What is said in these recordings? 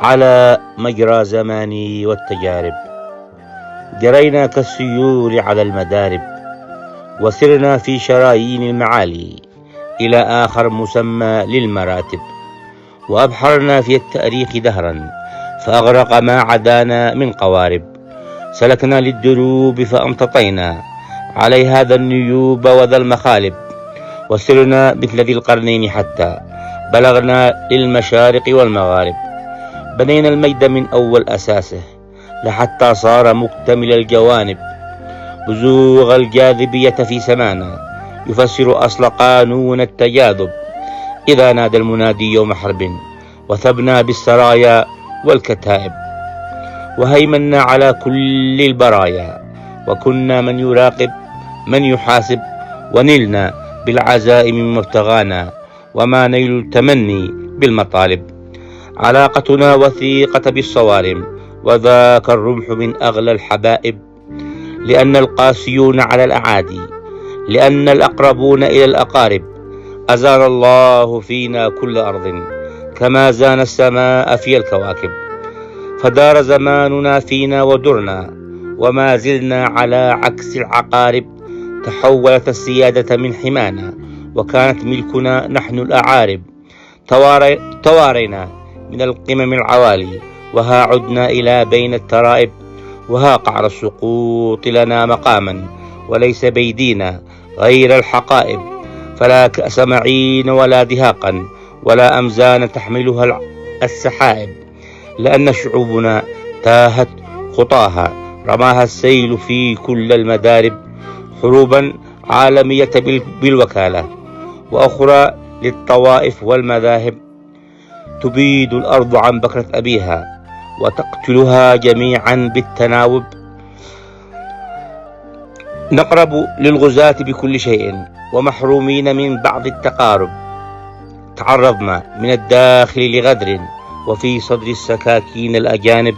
على مجرى زماني والتجارب، جرينا كالسيول على المدارب، وسرنا في شرايين المعالي إلى آخر مسمى للمراتب، وأبحرنا في التاريخ دهرا فأغرق ما عدانا من قوارب، سلكنا للدروب فأمتطينا علي هذا النيوب وذا المخالب، وسرنا مثل ذي القرنين حتى بلغنا للمشارق والمغارب، بنينا المجد من أول أساسه لحتى صار مكتمل الجوانب، بزوغ الجاذبية في سمانا يفسر أصل قانون التجاذب، إذا نادى المنادي يوم حرب وثبنا بالسرايا والكتائب، وهيمنا على كل البرايا، وكنا من يراقب من يحاسب، ونلنا بالعزائم مبتغانا وما نيل التمني بالمطالب، علاقتنا وثيقة بالصوارم وذاك الرمح من أغلى الحبائب، لأن القاسيون على الأعادي، لأن الأقربون إلى الأقارب، أزال الله فينا كل أرض كما زان السماء في الكواكب، فدار زماننا فينا ودرنا وما زلنا على عكس العقارب، تحولت السيادة من حمانا وكانت ملكنا نحن الأعارب، توارينا من القمم العوالي وها عدنا إلى بين الترائب، وها قعر السقوط لنا مقاما وليس بيدينا غير الحقائب، فلا كأس معين ولا دهاقا ولا أمزان تحملها السحائب، لأن شعوبنا تاهت خطاها رماها السيل في كل المدارب، حروبا عالمية بالوكالة وأخرى للطوائف والمذاهب، تبيد الأرض عن بكرة أبيها وتقتلها جميعا بالتناوب، نقرب للغزاة بكل شيء ومحرومين من بعض التقارب، تعرضنا من الداخل لغدر وفي صدر السكاكين الأجانب،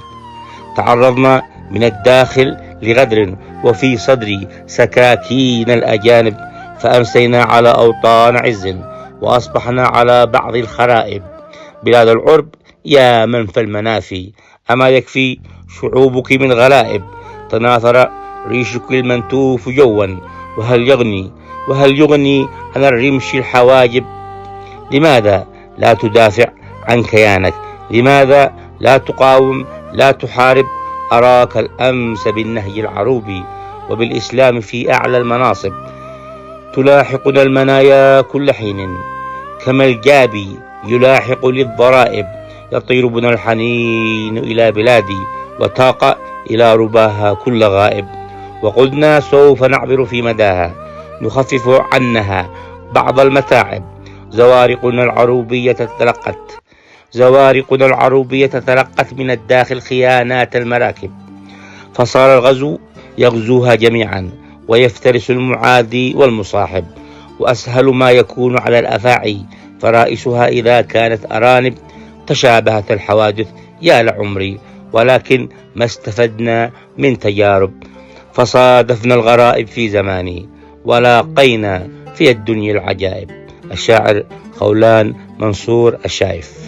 تعرضنا من الداخل لغدر وفي صدر سكاكين الأجانب، فأمسينا على أوطان عز وأصبحنا على بعض الخرائب، بلاد العرب يا من في المنافي، أما يكفي شعوبك من غلائب، تناثر ريشك المنتوف جوا، وهل يغني عن الرمش الحواجب، لماذا لا تدافع عن كيانك؟ لماذا لا تقاوم لا تحارب؟ أراك الأمس بالنهج العروبي وبالإسلام في أعلى المناصب، تلاحقنا المنايا كل حين كما الجابي يلاحق للضرائب، يطير بنا الحنين إلى بلادي وتاق إلى رباها كل غائب، وقلنا سوف نعبر في مداها نخفف عنها بعض المتاعب، زوارقنا العروبية تلقت من الداخل خيانات المراكب، فصار الغزو يغزوها جميعا ويفترس المعادي والمصاحب، وأسهل ما يكون على الأفاعي فرائسها إذا كانت أرانب، تشابهت الحوادث يا لعمري ولكن ما استفدنا من تجارب، فصادفنا الغرائب في زماني ولاقينا في الدنيا العجائب. الشاعر خولان منصور الشايف.